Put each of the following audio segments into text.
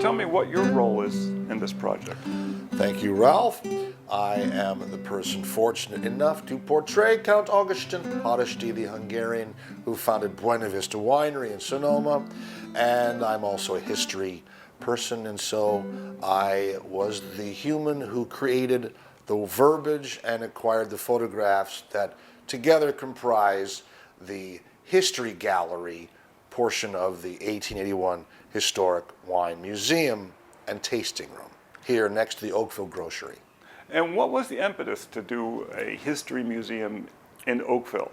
tell me what your role is in this project. Thank you, Ralph. I am the person fortunate enough to portray Count Augustin Haraszti, the Hungarian who founded Buena Vista Winery in Sonoma, and I'm also a history person, and so I was the human who created the verbiage and acquired the photographs that together comprise the history gallery portion of the 1881 Historic Wine Museum and Tasting Room here next to the Oakville grocery. And what was the impetus to do a history museum in Oakville?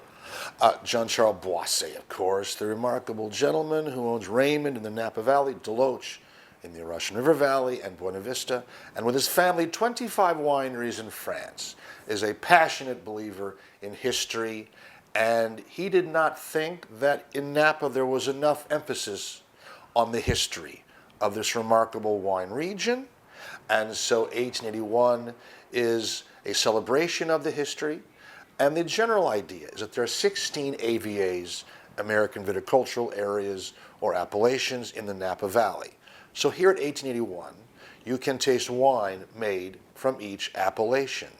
Jean-Charles Boisset, of course, the remarkable gentleman who owns Raymond in the Napa Valley, Deloche in the Russian River Valley, and Buena Vista, and with his family, 25 wineries in France, is a passionate believer in history, and he did not think that in Napa there was enough emphasis on the history of this remarkable wine region, and so 1881 is a celebration of the history, and the general idea is that there are 16 AVAs, American Viticultural Areas or appellations, in the Napa Valley. So here at 1881, you can taste wine made from each appellation.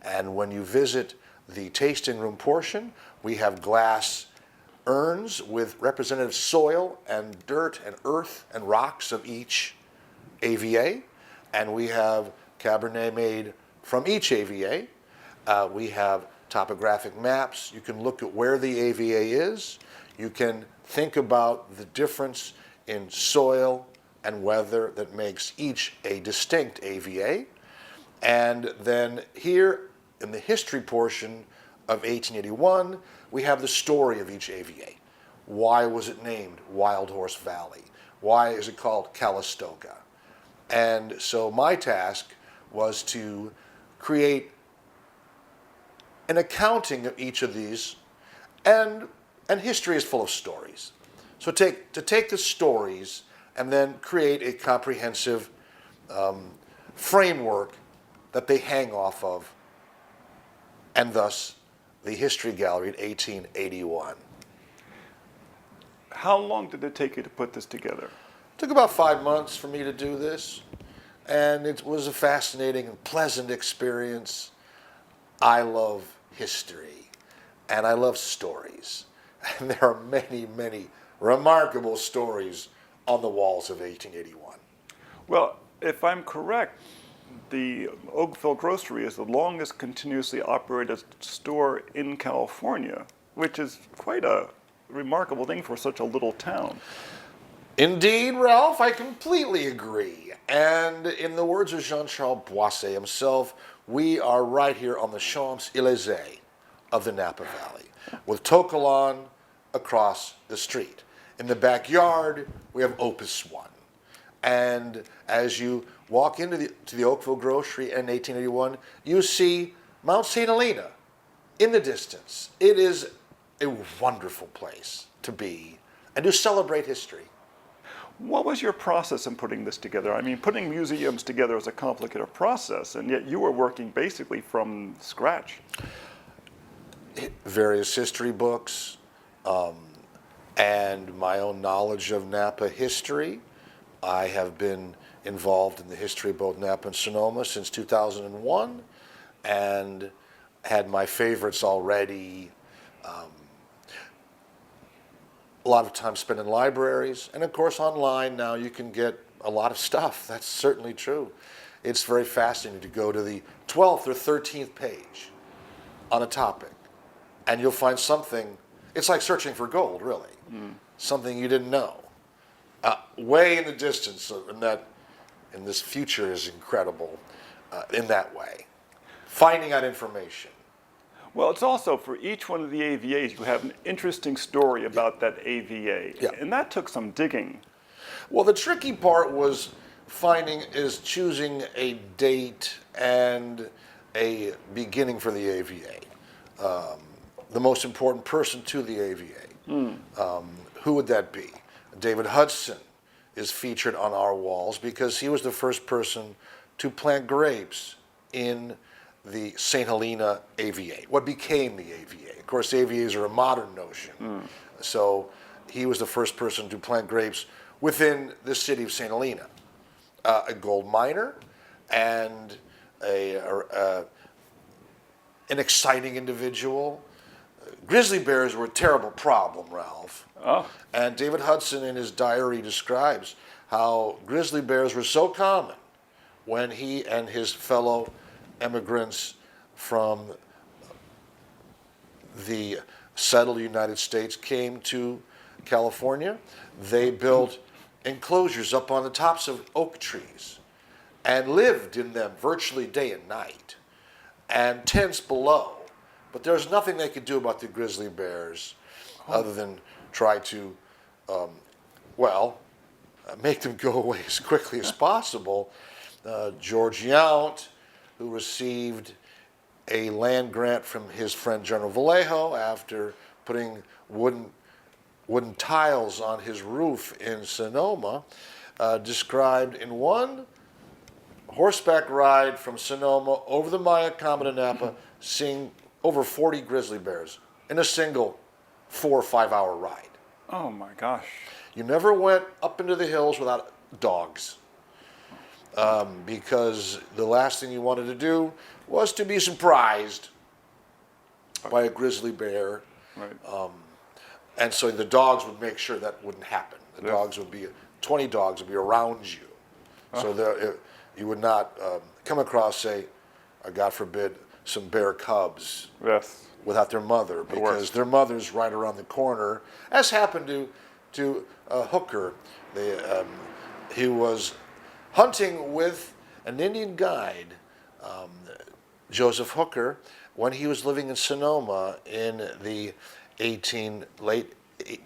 And when you visit the tasting room portion, we have glass urns with representative soil and dirt and earth and rocks of each AVA. And we have Cabernet made from each AVA. We have topographic maps. You can look at where the AVA is. You can think about the difference in soil and weather that makes each a distinct AVA. And then here in the history portion of 1881, we have the story of each AVA. Why was it named Wild Horse Valley? Why is it called Calistoga? And so my task was to create an accounting of each of these, and history is full of stories. So to take the stories and then create a comprehensive framework that they hang off of, and thus the History Gallery in 1881. How long did it take you to put this together? It took about 5 months for me to do this, and it was a fascinating and pleasant experience. I love history, and I love stories, and there are many, many remarkable stories on the walls of 1881. Well, if I'm correct, the Oakville Grocery is the longest continuously operated store in California, which is quite a remarkable thing for such a little town. Indeed, Ralph, I completely agree. And in the words of Jean-Charles Boisset himself, we are right here on the Champs-Élysées of the Napa Valley, with Tokelon across the street. In the backyard, we have Opus One. And as you walk into the Oakville Grocery in 1881, you see Mount St. Helena in the distance. It is a wonderful place to be and to celebrate history. What was your process in putting this together? I mean, putting museums together is a complicated process, and yet you were working basically from scratch. Various history books, and my own knowledge of Napa history. I have been involved in the history of both Napa and Sonoma since 2001, and had my favorites already. A lot of time spent in libraries, and of course online now you can get a lot of stuff. That's certainly true. It's very fascinating to go to the 12th or 13th page on a topic, and you'll find something. It's like searching for gold, really. Something you didn't know. Way in the distance, and this future is incredible in that way. Finding out information. Well, it's also, for each one of the AVAs, you have an interesting story about that AVA. Yeah. And that took some digging. Well, the tricky part was choosing a date and a beginning for the AVA. The most important person to the AVA. Who would that be? David Hudson is featured on our walls because he was the first person to plant grapes in the St. Helena AVA, what became the AVA. Of course, AVAs are a modern notion. So he was the first person to plant grapes within the city of St. Helena. a gold miner and an exciting individual. Grizzly bears were a terrible problem, Ralph. Oh, And David Hudson in his diary describes how grizzly bears were so common when he and his fellow immigrants from the settled United States came to California. They built enclosures up on the tops of oak trees and lived in them virtually day and night, and tents below. But there was nothing they could do about the grizzly bears other than try to, make them go away as quickly as possible. George Yount, who received a land grant from his friend General Vallejo after putting wooden tiles on his roof in Sonoma, described in one horseback ride from Sonoma over the Maya Common to Napa, seeing over 40 grizzly bears in a single 4 or 5 hour ride. oh my gosh. You never went up into the hills without dogs, because the last thing you wanted to do was to be surprised by a grizzly bear. Right. And so the dogs would make sure that wouldn't happen. The Yes. dogs would be, 20 dogs would be around you. So you would not come across, say, God forbid, some bear cubs Yes. without their mother, because worst. their mother's right around the corner, as happened to Hooker. He was hunting with an Indian guide, Joseph Hooker, when he was living in Sonoma in the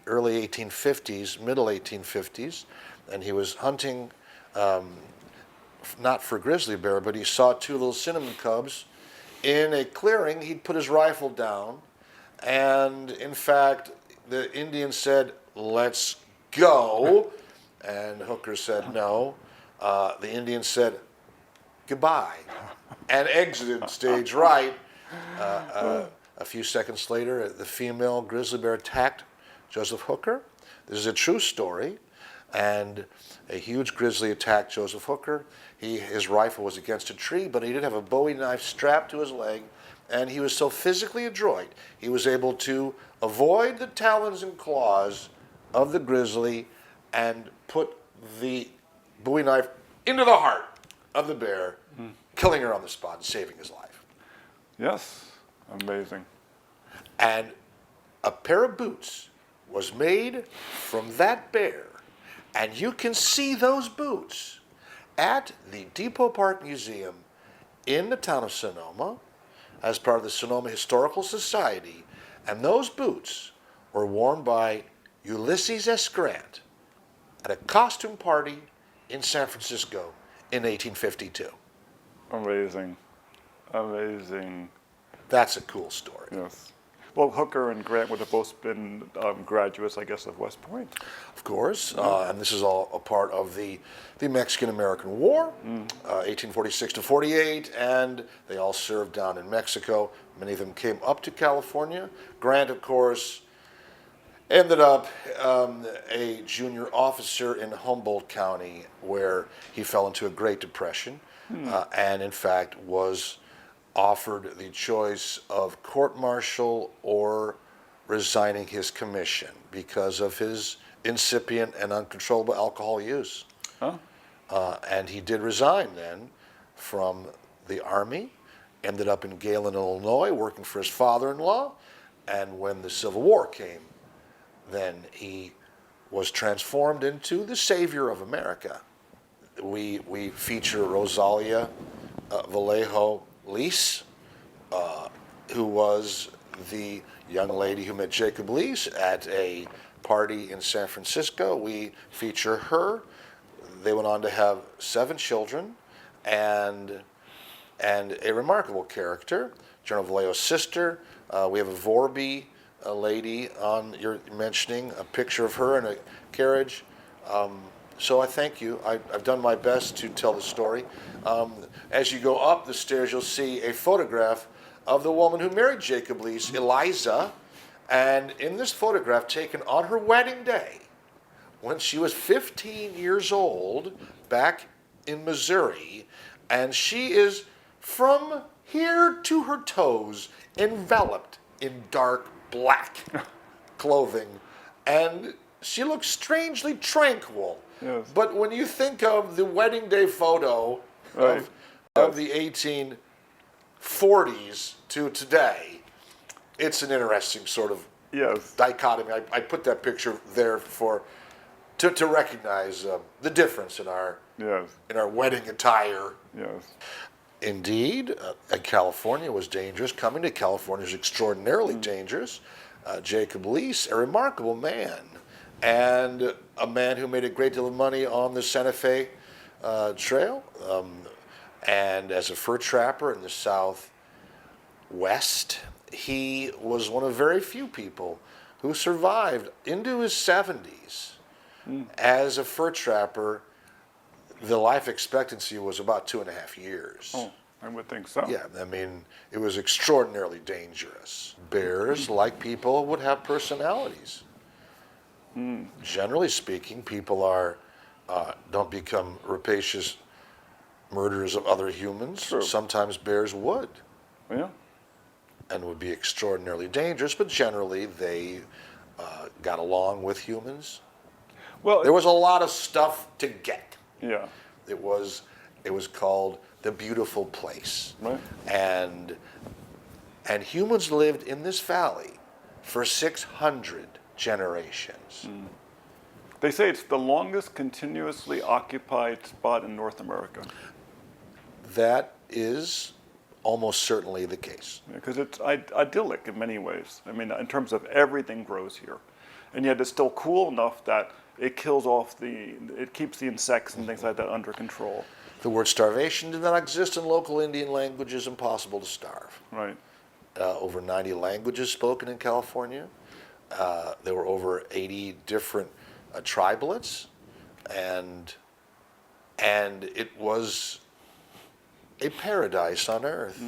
early 1850s, middle 1850s, and he was hunting not for grizzly bear, but he saw 2 little cinnamon cubs in a clearing. He'd put his rifle down, and in fact, the Indian said, "Let's go," and Hooker said no. The Indian said, "Goodbye," and exited stage right. A few seconds later, the female grizzly bear attacked Joseph Hooker. This is a true story, and a huge grizzly attacked Joseph Hooker. His rifle was against a tree, but he did have a Bowie knife strapped to his leg, and he was so physically adroit, he was able to avoid the talons and claws of the grizzly and put the Bowie knife into the heart of the bear, killing her on the spot and saving his life. Yes. Amazing. And a pair of boots was made from that bear, and you can see those boots at the Depot Park Museum in the town of Sonoma as part of the Sonoma Historical Society, and those boots were worn by Ulysses S. Grant at a costume party in San Francisco in 1852. Amazing. Amazing. That's a cool story. Yes. Well, Hooker and Grant would have both been graduates, I guess, of West Point. Of course, and this is all a part of the Mexican-American War, 1846 to 48, and they all served down in Mexico. Many of them came up to California. Grant, of course, ended up a junior officer in Humboldt County, where he fell into a Great Depression, and in fact was offered the choice of court-martial or resigning his commission because of his incipient and uncontrollable alcohol use. Huh? And he did resign then from the Army, ended up in Galen, Illinois, working for his father-in-law, and when the Civil War came, then he was transformed into the savior of America. We feature Rosalia Vallejo Lease, who was the young lady who met Jacob Lease at a party in San Francisco. We feature her. They went on to have 7 children and a remarkable character, General Vallejo's sister. We have a Vorby lady on, you're mentioning, a picture of her in a carriage. So I thank you. I've done my best to tell the story. As you go up the stairs, you'll see a photograph of the woman who married Jacob Lease, Eliza. And in this photograph, taken on her wedding day, when she was 15 years old, back in Missouri, and she is from here to her toes enveloped in dark black clothing, and she looks strangely tranquil. Yes. But when you think of the wedding day photo Right. of the 1840s to today, it's an interesting sort of Yes. dichotomy. I put that picture there to recognize the difference in our Yes. wedding attire. Yes. Indeed, California was dangerous. Coming to California is extraordinarily dangerous. Jacob Leese, a remarkable man, and a man who made a great deal of money on the Santa Fe Trail, and as a fur trapper in the Southwest. He was one of very few people who survived into his 70s. As a fur trapper, the life expectancy was about 2.5 years. Oh, I would think so. Yeah, I mean, it was extraordinarily dangerous. Bears, like people, would have personalities. Generally speaking, people don't become rapacious murderers of other humans. True. Sometimes bears would, Yeah. and would be extraordinarily dangerous, but generally they got along with humans. Well, There was a lot of stuff to get. yeah. It was called the beautiful place. Right. And humans lived in this valley for 600 generations. They say it's the longest continuously occupied spot in North America. That is almost certainly the case. Because it's idyllic in many ways. I mean, in terms of everything grows here. And yet it's still cool enough that it keeps the insects and things like that under control. The word starvation did not exist in local Indian languages. Impossible to starve. Right. Over 90 languages spoken in California. There were over 80 different tribalates, and it was a paradise on earth.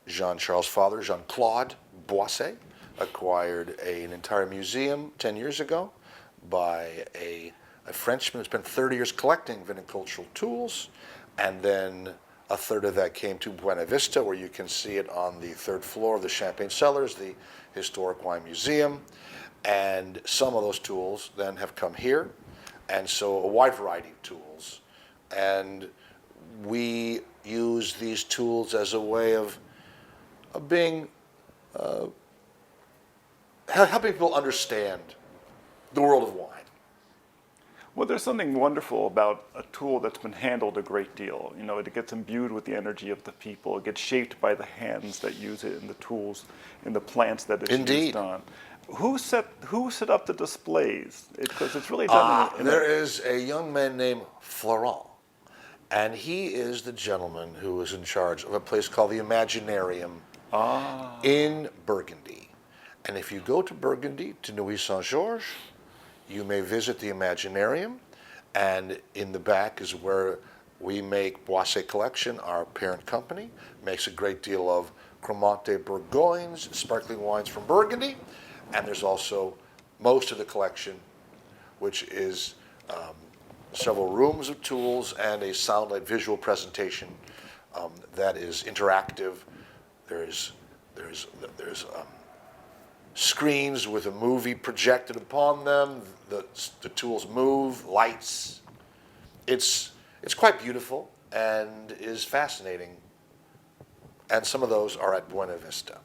Jean-Charles' father, Jean-Claude Boisset, acquired an entire museum 10 years ago by a Frenchman who spent 30 years collecting viticultural tools, and then a third of that came to Buena Vista, where you can see it on the third floor of the Champagne Cellars, the historic wine museum. And some of those tools then have come here, and so a wide variety of tools. And we use these tools as a way of being, helping people understand the world of wine. Well, there's something wonderful about a tool that's been handled a great deal. You know, it gets imbued with the energy of the people. It gets shaped by the hands that use it and the tools and the plants that it's Indeed. used on. Who set up the displays? Because it's really done There is a young man named Florent, and he is the gentleman who is in charge of a place called the Imaginarium in Burgundy. And if you go to Burgundy, to Neuilly-Saint-Georges, you may visit the Imaginarium, and in the back is where we make Boisset Collection. Our parent company makes a great deal of Cremante Bourgognes, sparkling wines from Burgundy, and there's also most of the collection, which is several rooms of tools and a sound-light visual presentation that is interactive. There's screens with a movie projected upon them. The tools move, lights. It's quite beautiful and is fascinating. And some of those are at Buena Vista.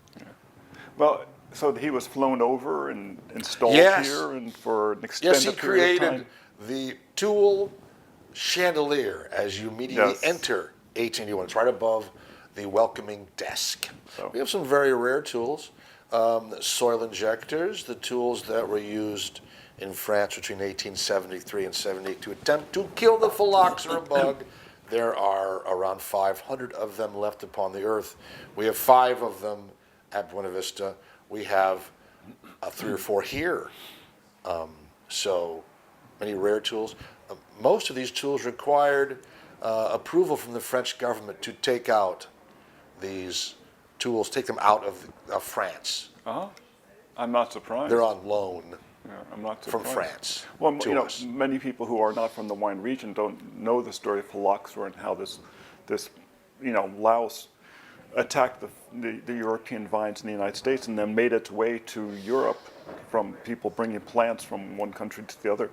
Well, so he was flown over and installed Yes. here and for an extended Yes, he period of created time. the tool chandelier as you immediately Yes. enter 1881. It's right above the welcoming desk. So- We have some very rare tools. Soil injectors, the tools that were used in France between 1873 and 78 to attempt to kill the phylloxera bug. There are around 500 of them left upon the earth. We have 5 of them at Buena Vista. We have 3 or 4 here. So many rare tools. Most of these tools required approval from the French government to take out these tools, take them out of France. Uh-huh. I'm not surprised. They're on loan. Yeah, I'm not from surprised. France Well, to us. many people who are not from the wine region don't know the story of phylloxera and how this louse attacked the European vines in the United States and then made its way to Europe from people bringing plants from one country to the other,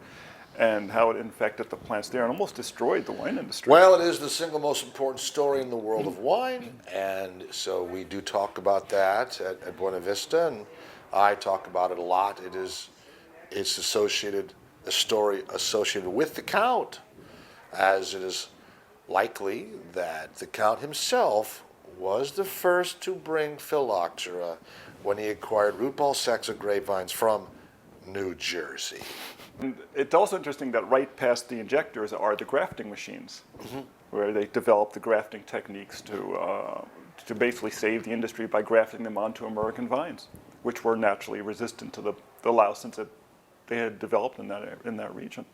and how it infected the plants there and almost destroyed the wine industry. Well, it is the single most important story in the world of wine, and so we do talk about that at Buena Vista, and I talk about it a lot. It's a story associated with the Count, as it is likely that the Count himself was the first to bring phylloxera when he acquired root ball sacks of grapevines from New Jersey. And it's also interesting that right past the injectors are the grafting machines, where they developed the grafting techniques to basically save the industry by grafting them onto American vines, which were naturally resistant to the louse since they had developed in that region.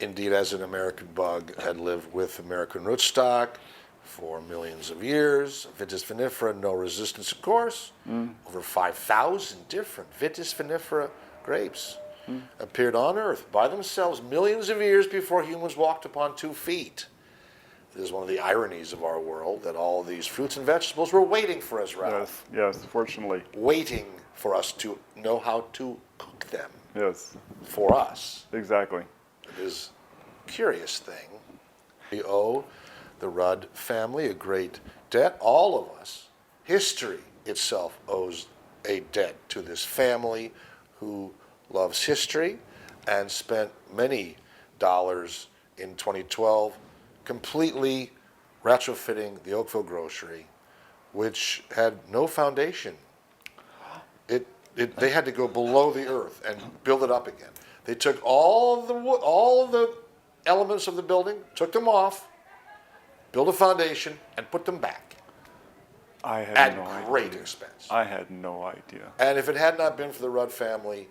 Indeed, as an American bug, had lived with American rootstock for millions of years. Vitis vinifera, no resistance, of course. Over 5,000 different Vitis vinifera grapes appeared on Earth by themselves millions of years before humans walked upon 2 feet. It is one of the ironies of our world that all these fruits and vegetables were waiting for us, Ralph. Yes, fortunately. Waiting for us to know how to cook them Yes, for us. exactly. It is a curious thing. We owe the Rudd family a great debt. All of us. History itself owes a debt to this family who loves history and spent many dollars in 2012 completely retrofitting the Oakville grocery, which had no foundation. They had to go below the earth and build it up again. They took all of the wood, all of the elements of the building, took them off, built a foundation, and put them back I had at no great idea. expense. I had no idea. And if it had not been for the Rudd family,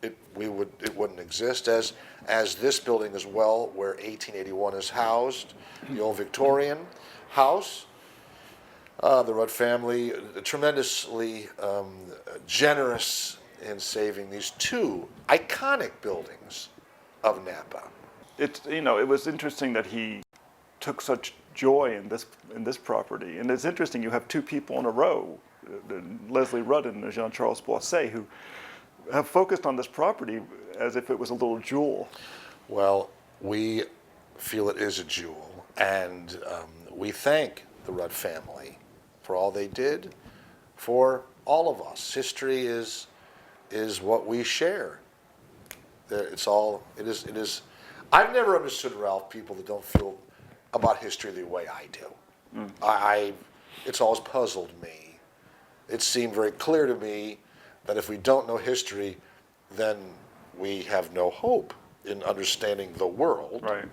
it wouldn't exist. As this building as well, where 1881 is housed, the old Victorian house. The Rudd family, tremendously generous in saving these 2 iconic buildings of Napa. It was interesting that he took such joy in this property, and it's interesting you have 2 people in a row, Leslie Rudd and Jean-Charles Boisset, who have focused on this property as if it was a little jewel. Well, we feel it is a jewel, and we thank the Rudd family for all they did for all of us. History is what we share. It is. I've never understood, Ralph, people that don't feel about history the way I do. It's always puzzled me. It seemed very clear to me that if we don't know history, then we have no hope in understanding the world. Right.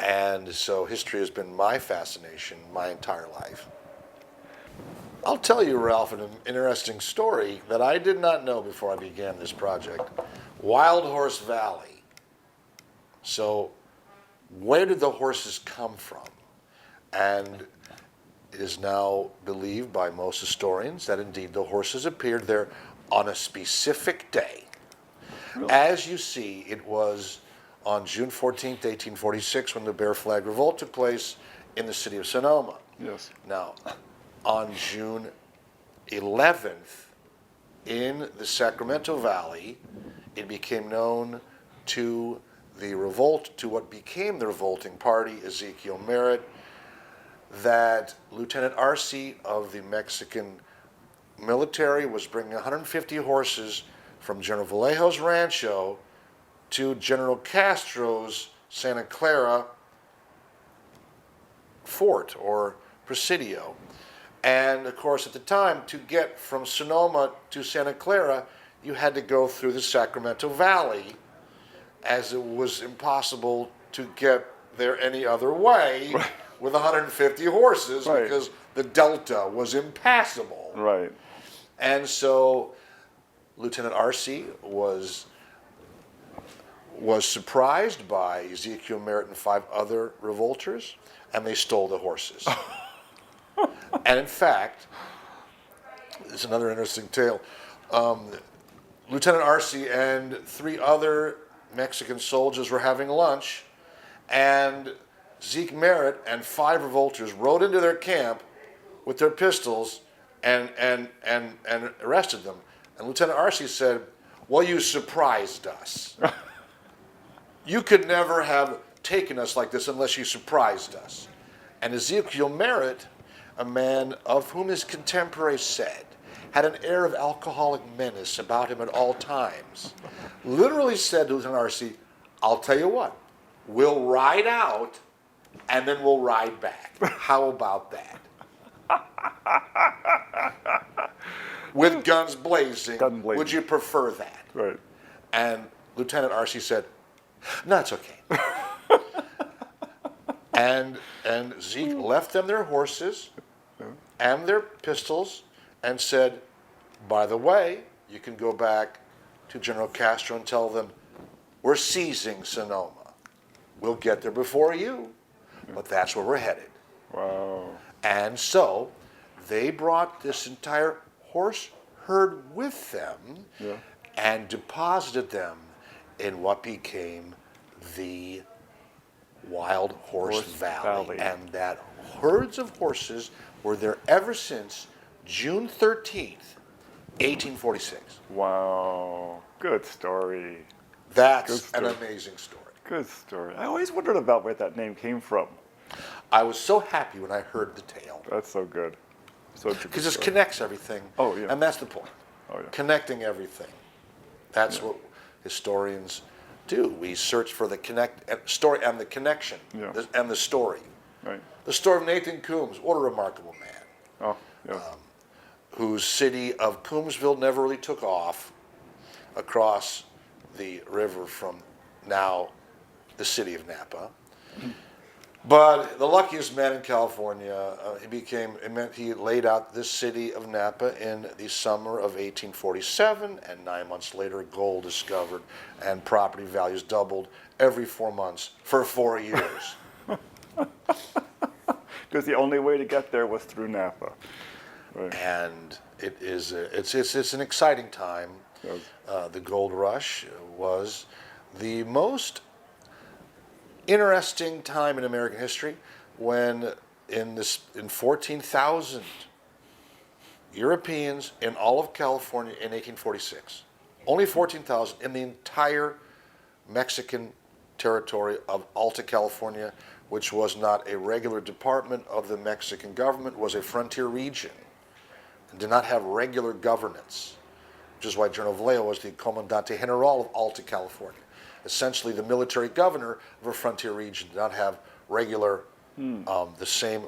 And so history has been my fascination my entire life. I'll tell you, Ralph, an interesting story that I did not know before I began this project. Wild Horse Valley. So where did the horses come from? And it is now believed by most historians that indeed the horses appeared there on a specific day. Really? As you see, it was on June 14th, 1846, when the Bear Flag Revolt took place in the city of Sonoma. Yes. Now, on June 11th, in the Sacramento Valley, it became known to the revolt, to what became the revolting party, Ezekiel Merritt, that Lieutenant Arce of the Mexican military was bringing 150 horses from General Vallejo's rancho to General Castro's Santa Clara fort or presidio. And of course, at the time, to get from Sonoma to Santa Clara, you had to go through the Sacramento Valley, as it was impossible to get there any other way with 150 horses, because the delta was impassable. Right. And so Lieutenant Arce was surprised by Ezekiel Merritt and 5 other revolters, and they stole the horses. And in fact, it's another interesting tale. Lieutenant Arce and 3 other Mexican soldiers were having lunch, and Zeke Merritt and 5 revolters rode into their camp with their pistols and arrested them. And Lieutenant Arce said, "Well, you surprised us. You could never have taken us like this unless you surprised us." And Ezekiel Merritt, a man of whom his contemporaries said had an air of alcoholic menace about him at all times, literally said to Lieutenant Arce, "I'll tell you what, we'll ride out and then we'll ride back. How about that?" With guns blazing, would you prefer that? Right. And Lieutenant Arce said, "No, it's okay." and Zeke left them their horses and their pistols and said, "By the way, you can go back to General Castro and tell them, we're seizing Sonoma. We'll get there before you, but that's where we're headed." Wow. And so they brought this entire horse herd with them and deposited them in what became the Wild Horse Valley. And that herds of horses were there ever since June 13th, 1846. Wow. Good story. That's an amazing story. Good story. I always wondered about where that name came from. I was so happy when I heard the tale. That's so good. So because it connects everything. Oh, yeah. And that's the point. Oh, yeah. Connecting everything. That's what historians do. We search for the story and the connection and the story. Right. The story of Nathan Coombs, what a remarkable man. Oh, yeah. Whose city of Coombsville never really took off across the river from now the city of Napa. But the luckiest man in California, he laid out this city of Napa in the summer of 1847, and 9 months later, gold discovered, and property values doubled every 4 months for 4 years. Because the only way to get there was through Napa. Right. And it's an exciting time. The gold rush was the most interesting time in American history when in 14,000 Europeans in all of California in 1846, only 14,000 in the entire Mexican territory of Alta California, which was not a regular department of the Mexican government, was a frontier region and did not have regular governance, which is why General Vallejo was the Comandante General of Alta California. Essentially, the military governor of a frontier region did not have regular, the same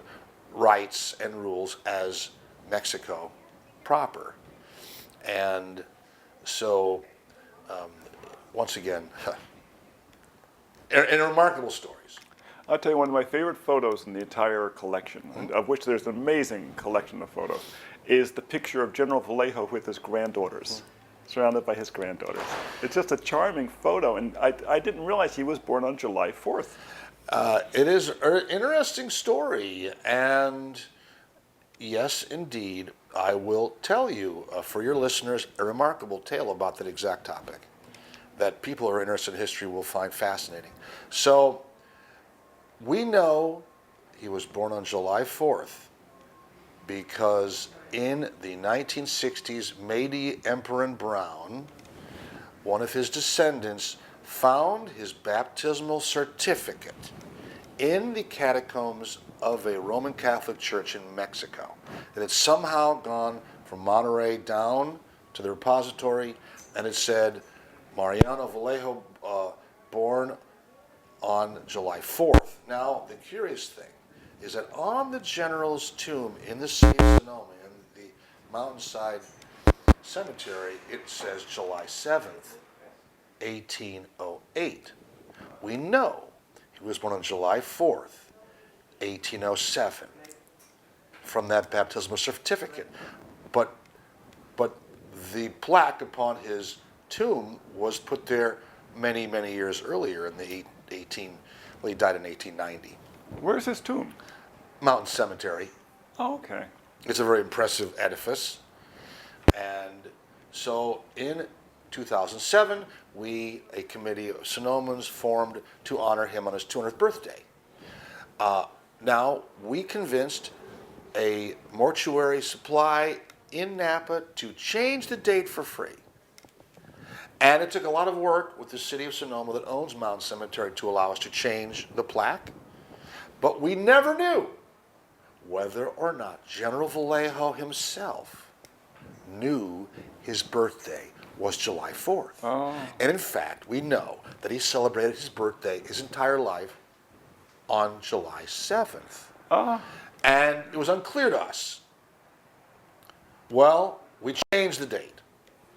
rights and rules as Mexico proper. And so, once again, and remarkable stories. I'll tell you one of my favorite photos in the entire collection, and of which there's an amazing collection of photos, is the picture of General Vallejo with his granddaughters. Surrounded by his granddaughters. It's just a charming photo, and I didn't realize he was born on July 4th. It is an interesting story, and yes, indeed, I will tell you, for your listeners, a remarkable tale about that exact topic that people who are interested in history will find fascinating. So, we know he was born on July 4th because in the 1960s, Meiji Emperor Brown, one of his descendants, found his baptismal certificate in the catacombs of a Roman Catholic church in Mexico. It had somehow gone from Monterey down to the repository, and it said, Mariano Vallejo, born on July 4th. Now, the curious thing is that on the general's tomb in the city of Sonoma, Mountainside Cemetery, it says July 7th, 1808. We know he was born on July 4th, 1807, from that baptismal certificate. But the plaque upon his tomb was put there many, many years earlier in the he died in 1890. Where's his tomb? Mountain Cemetery. Oh, okay. It's a very impressive edifice. And so in 2007, a committee of Sonomans, formed to honor him on his 200th birthday. Now, we convinced a mortuary supply in Napa to change the date for free. And it took a lot of work with the city of Sonoma that owns Mountain Cemetery to allow us to change the plaque. But we never knew whether or not General Vallejo himself knew his birthday was July 4th. Oh. And in fact, we know that he celebrated his birthday his entire life on July 7th. And it was unclear to us. Well, we changed the date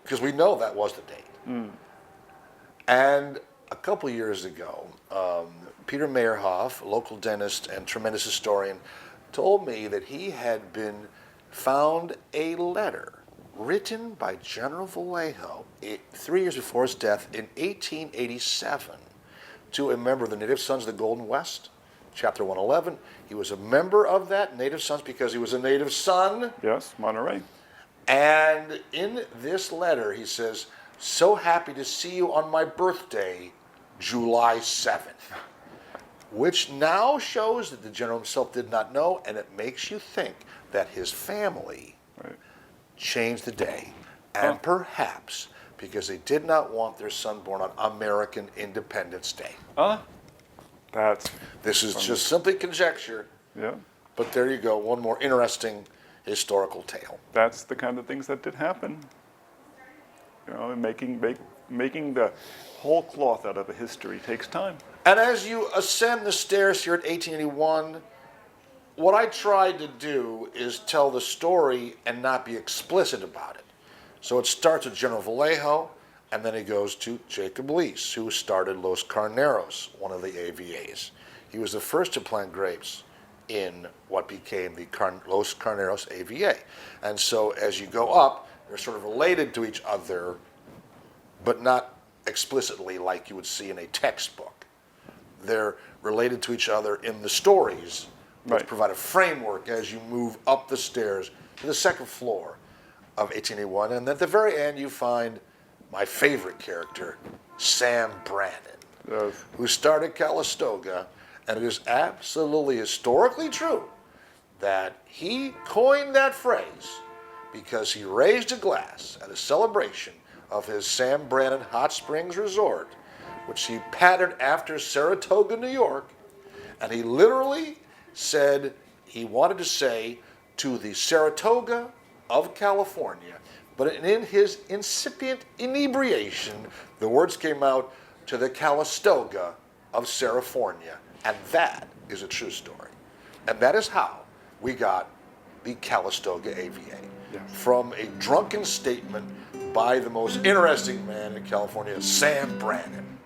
because we know that was the date. And a couple years ago, Peter Meyerhoff, local dentist and tremendous historian, told me that he had been found a letter written by General Vallejo 3 years before his death in 1887 to a member of the Native Sons of the Golden West, Chapter 111. He was a member of that, Native Sons, because he was a Native Son. Yes, Monterey. And in this letter, he says, "So happy to see you on my birthday, July 7th." Which now shows that the general himself did not know, and it makes you think that his family changed the day. And perhaps because they did not want their son born on American Independence Day. This is just simply conjecture. Yeah. But there you go, one more interesting historical tale. That's the kind of things that did happen. You know, and making the whole cloth out of a history takes time. And as you ascend the stairs here at 1881, what I tried to do is tell the story and not be explicit about it. So it starts with General Vallejo, and then it goes to Jacob Leese, who started Los Carneros, one of the AVAs. He was the first to plant grapes in what became the Los Carneros AVA. And so as you go up, they're sort of related to each other, but not explicitly like you would see in a textbook. They're related to each other in the stories, which provide a framework as you move up the stairs to the second floor of 1881. And at the very end, you find my favorite character, Sam Brannan, who started Calistoga. And it is absolutely historically true that he coined that phrase because he raised a glass at a celebration of his Sam Brannan Hot Springs Resort, which he patterned after Saratoga, New York. And he literally said he wanted to say to the Saratoga of California, but in his incipient inebriation, the words came out to the Calistoga of Sarifornia. And that is a true story. And that is how we got the Calistoga AVA. From a drunken statement by the most interesting man in California, Sam Brannan.